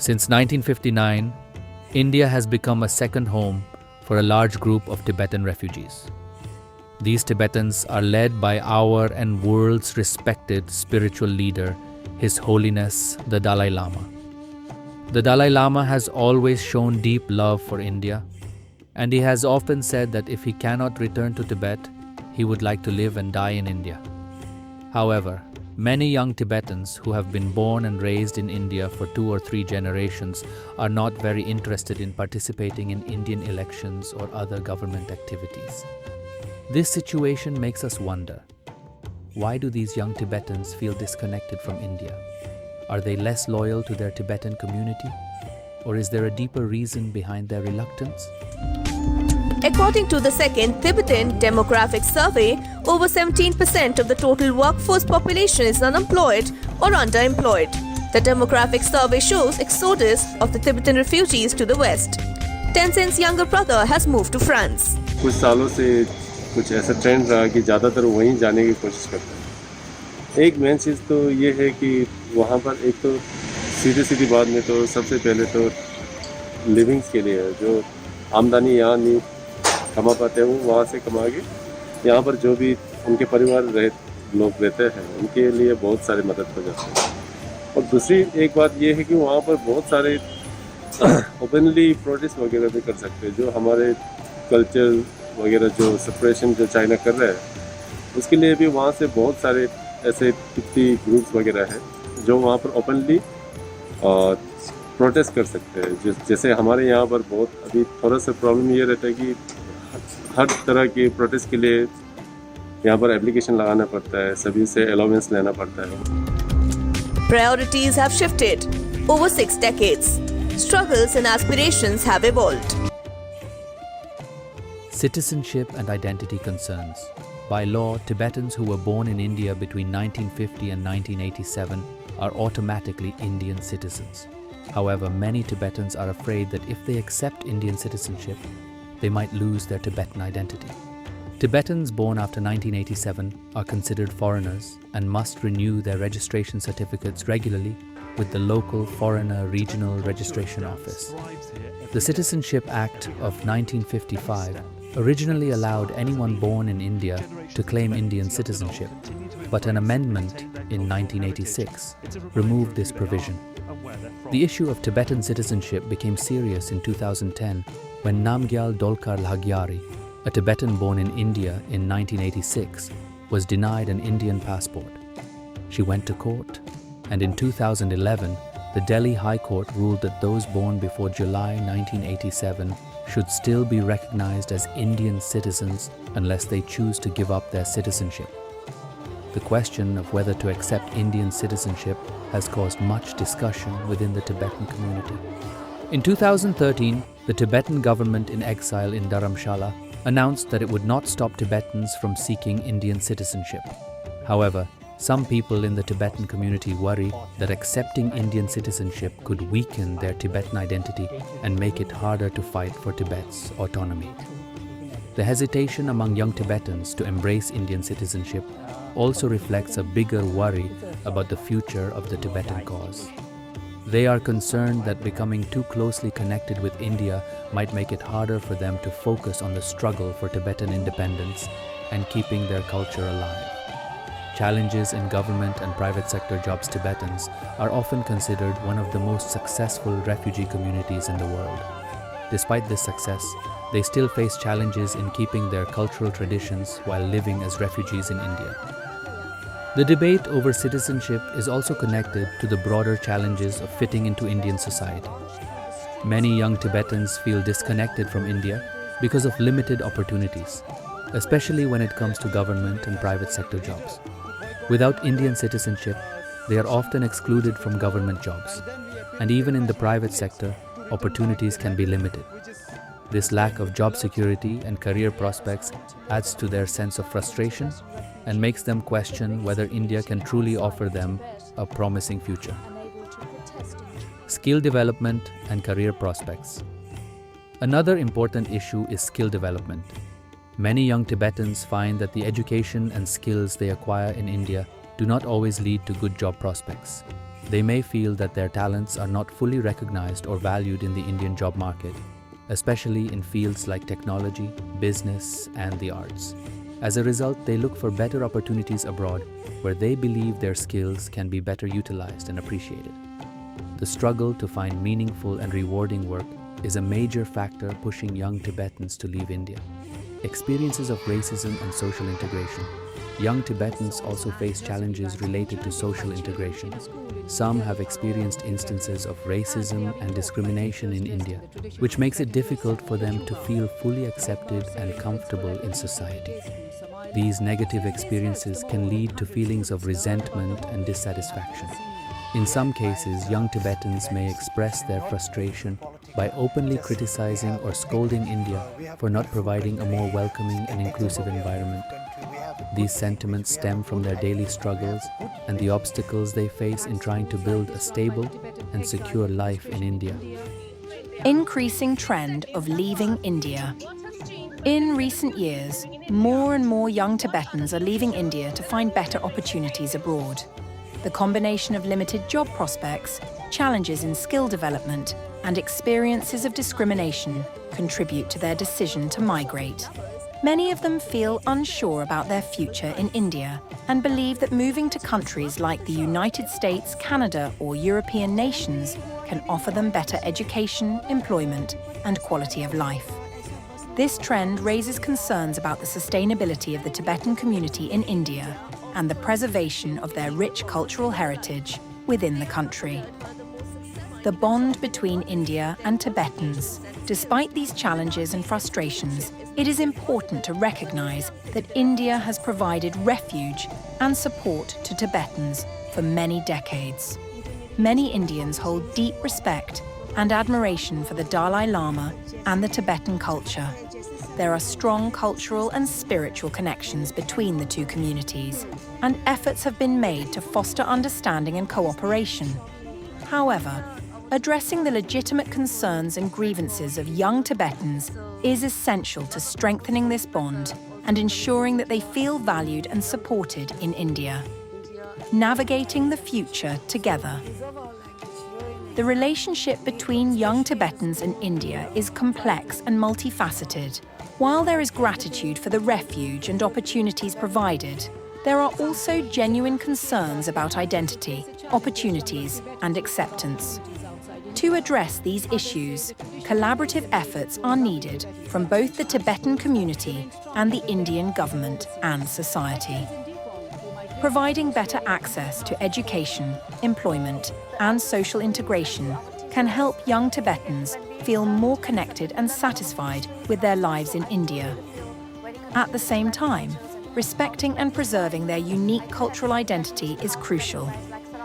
Since 1959, India has become a second home for a large group of Tibetan refugees. These Tibetans are led by our and world's respected spiritual leader, His Holiness the Dalai Lama. The Dalai Lama has always shown deep love for India, and he has often said that if he cannot return to Tibet, he would like to live and die in India. However, many young Tibetans who have been born and raised in India for 2 or 3 generations are not very interested in participating in Indian elections or other government activities. This situation makes us wonder, why do these young Tibetans feel disconnected from India? Are they less loyal to their Tibetan community? Or is there a deeper reason behind their reluctance? According to the second Tibetan demographic survey, over 17% of the total workforce population is unemployed or underemployed. The demographic survey shows exodus of the Tibetan refugees to the west. Tenzin's younger brother has moved to France. कुछ सालों से कुछ ऐसा trend रहा कि ज़्यादातर वहीं जाने की कोशिश करते हैं। एक मेन चीज़ तो ये है कि वहाँ पर एक तो सीधी बात में तो सबसे पहले तो लिविंग्स के लिए जो आमदनी यहाँ नहीं कमा पाते हैं, वो वहाँ से कमा के यहाँ पर जो भी उनके परिवार लोग रहते हैं उनके लिए बहुत सारे मदद हो जाते हैं। और दूसरी एक बात ये है कि वहाँ पर बहुत सारे ओपनली प्रोटेस्ट वगैरह भी कर सकते हैं, जो हमारे कल्चर वगैरह जो सेपरेशन जो चाइना कर रहा है उसके लिए भी वहाँ से बहुत सारे ऐसे 50 ग्रुप्स वगैरह हैं जो वहाँ पर ओपनली प्रोटेस्ट कर सकते हैं। जैसे हमारे यहाँ पर बहुत अभी थोड़ा सा प्रॉब्लम ये रहता है कि हर तरह के प्रोटेस्ट के लिए यहाँ पर एप्लीकेशन लगाना पड़ता है, सभी से अलाउंस लेना पड़ता है। Priorities have shifted over 6 decades. Struggles and aspirations have evolved. Citizenship and identity concerns. By law, Tibetans who were born in India between 1950 and 1987 are automatically Indian citizens. However, many Tibetans are afraid that if they accept Indian citizenship, they might lose their Tibetan identity. Tibetans born after 1987 are considered foreigners and must renew their registration certificates regularly with the local Foreigner Regional Registration Office. The Citizenship Act of 1955 originally allowed anyone born in India to claim Indian citizenship, but an amendment in 1986 removed this provision. The issue of Tibetan citizenship became serious in 2010 when Namgyal Dolkar Lhagyari, a Tibetan born in India in 1986, was denied an Indian passport. She went to court, and in 2011, the Delhi High Court ruled that those born before July 1987 should still be recognized as Indian citizens unless they choose to give up their citizenship. The question of whether to accept Indian citizenship has caused much discussion within the Tibetan community. In 2013, the Tibetan government in exile in Dharamshala announced that it would not stop Tibetans from seeking Indian citizenship. However, some people in the Tibetan community worry that accepting Indian citizenship could weaken their Tibetan identity and make it harder to fight for Tibet's autonomy. The hesitation among young Tibetans to embrace Indian citizenship also reflects a bigger worry about the future of the Tibetan cause. They are concerned that becoming too closely connected with India might make it harder for them to focus on the struggle for Tibetan independence and keeping their culture alive. Challenges in government and private sector jobs. Tibetans are often considered one of the most successful refugee communities in the world. Despite this success, they still face challenges in keeping their cultural traditions while living as refugees in India. The debate over citizenship is also connected to the broader challenges of fitting into Indian society. Many young Tibetans feel disconnected from India because of limited opportunities, especially when it comes to government and private sector jobs. Without Indian citizenship, they are often excluded from government jobs, and even in the private sector, opportunities can be limited. This lack of job security and career prospects adds to their sense of frustration and makes them question whether India can truly offer them a promising future. Skill development and career prospects. Another important issue is skill development. Many young Tibetans find that the education and skills they acquire in India do not always lead to good job prospects. They may feel that their talents are not fully recognized or valued in the Indian job market, especially in fields like technology, business, and the arts. As a result, they look for better opportunities abroad where they believe their skills can be better utilized and appreciated. The struggle to find meaningful and rewarding work is a major factor pushing young Tibetans to leave India. Experiences of racism and social integration. Young Tibetans also face challenges related to social integration. Some have experienced instances of racism and discrimination in India, which makes it difficult for them to feel fully accepted and comfortable in society. These negative experiences can lead to feelings of resentment and dissatisfaction. In some cases, young Tibetans may express their frustration by openly criticizing or scolding India for not providing a more welcoming and inclusive environment. These sentiments stem from their daily struggles and the obstacles they face in trying to build a stable and secure life in India. Increasing trend of leaving India. In recent years, more and more young Tibetans are leaving India to find better opportunities abroad. The combination of limited job prospects, challenges in skill development, and experiences of discrimination contribute to their decision to migrate. Many of them feel unsure about their future in India and believe that moving to countries like the United States, Canada, or European nations can offer them better education, employment, and quality of life. This trend raises concerns about the sustainability of the Tibetan community in India and the preservation of their rich cultural heritage within the country. The bond between India and Tibetans. Despite these challenges and frustrations, it is important to recognize that India has provided refuge and support to Tibetans for many decades. Many Indians hold deep respect and admiration for the Dalai Lama and the Tibetan culture. There are strong cultural and spiritual connections between the two communities, and efforts have been made to foster understanding and cooperation. However, addressing the legitimate concerns and grievances of young Tibetans is essential to strengthening this bond and ensuring that they feel valued and supported in India. Navigating the future together. The relationship between young Tibetans and India is complex and multifaceted. While there is gratitude for the refuge and opportunities provided, there are also genuine concerns about identity, opportunities, and acceptance. To address these issues, collaborative efforts are needed from both the Tibetan community and the Indian government and society. Providing better access to education, employment, and social integration can help young Tibetans feel more connected and satisfied with their lives in India. At the same time, respecting and preserving their unique cultural identity is crucial.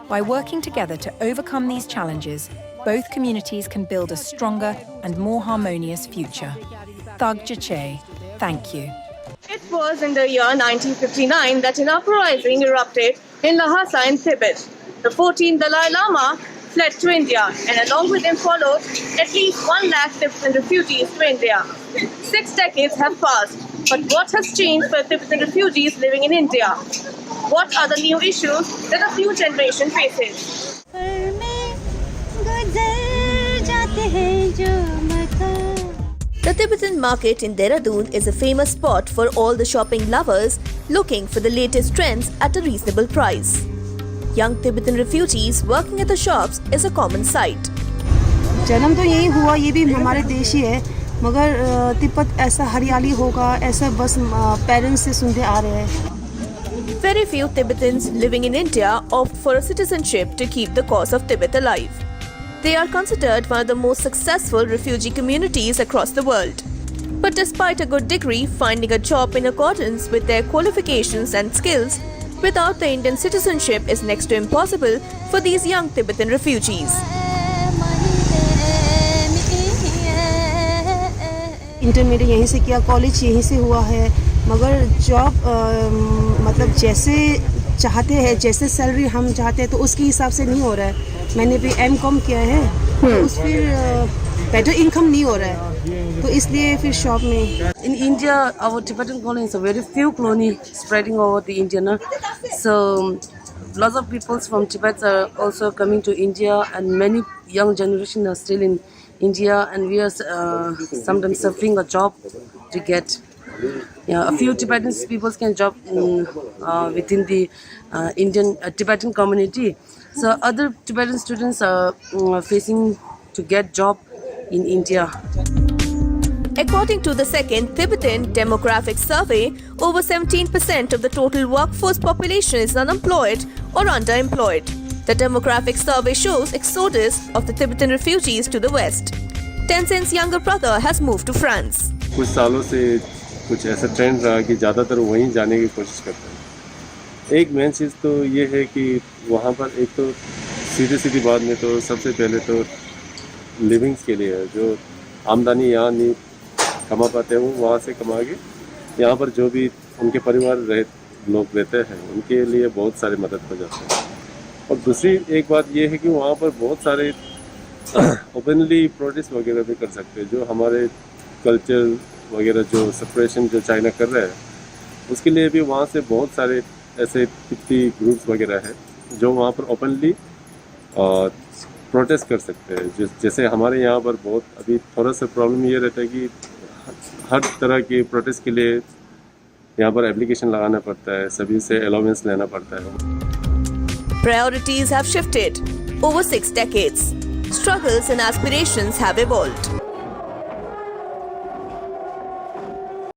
By working together to overcome these challenges, both communities can build a stronger and more harmonious future. Thug Jache, thank you. It was in the year 1959 that an uprising erupted in Lhasa in Tibet. The 14th Dalai Lama fled to India, and along with him followed at least 1 lakh Tibetan refugees to India. 6 decades have passed, but what has changed for Tibetan refugees living in India? What are the new issues that a new generation faces? The Tibetan market in Dehradun is a famous spot for all the shopping lovers looking for the latest trends at a reasonable price. Young Tibetan refugees working at the shops is a common sight. जन्म तो यही हुआ, ये भी हमारे देश ही है, मगर तिब्बत ऐसा हरियाली होगा ऐसा बस पेरेंट्स से सुनते आ रहे हैं. Very few Tibetans living in India opt for a citizenship to keep the cause of Tibet alive. They are considered one of the most successful refugee communities across the world. But despite a good degree, finding a job in accordance with their qualifications and skills without the Indian citizenship is next to impossible for these young Tibetan refugees. Intermediate यहीं से किया, college यहीं से हुआ है, मगर job मतलब जैसे चाहते हैं, जैसे सैलरी हम चाहते हैं तो उसके हिसाब से नहीं हो रहा है. मैंने भी एम.कॉम किया है, तो उस फिर बेटर इनकम नहीं हो रहा है, तो इसलिए फिर शॉप में. In India, our Tibetan colonies are very few colonies spreading over the Indian. So lots of people from Tibet are also coming to India, and many young generation are still in India, and we are sometimes suffering a job to get. Yeah, a few Tibetan people can job within the Indian Tibetan community. So other Tibetan students are facing to get job in India. According to the second Tibetan demographic survey, over 17% of the total workforce population is unemployed or underemployed. The demographic survey shows exodus of the Tibetan refugees to the west. Tenzing's younger brother has moved to France. कुछ सालों से कुछ ऐसा trend रहा कि ज़्यादातर वहीं जाने की कोशिश करते हैं। एक मेन चीज़ तो ये है कि वहाँ पर एक तो सीधी बात में तो सबसे पहले तो लिविंग्स के लिए जो आमदनी यहाँ नहीं कमा पाते हैं वो वहाँ से कमा के यहाँ पर जो भी उनके परिवार लोग रहते हैं उनके लिए बहुत सारी मदद हो जाती है। और दूसरी एक बात ये है कि वहाँ पर बहुत सारे ओपनली प्रोटेस्ट वगैरह भी कर सकते हैं। जो हमारे कल्चर वगैरह जो सेपरेशन जो चाइना कर रहा है उसके लिए भी वहाँ से बहुत सारे ऐसे तिब्बती ग्रुप्स वगैरह हैं जो वहाँ पर ओपनली प्रोटेस्ट कर सकते हैं। जैसे हमारे यहाँ पर बहुत अभी थोड़ा सा प्रॉब्लम ये रहता है कि हर तरह के प्रोटेस्ट के लिए यहाँ पर एप्लीकेशन लगाना पड़ता है, सभी से अलाउंस लेना पड़ता है। Priorities have shifted over 6 decades. Struggles and aspirations have evolved.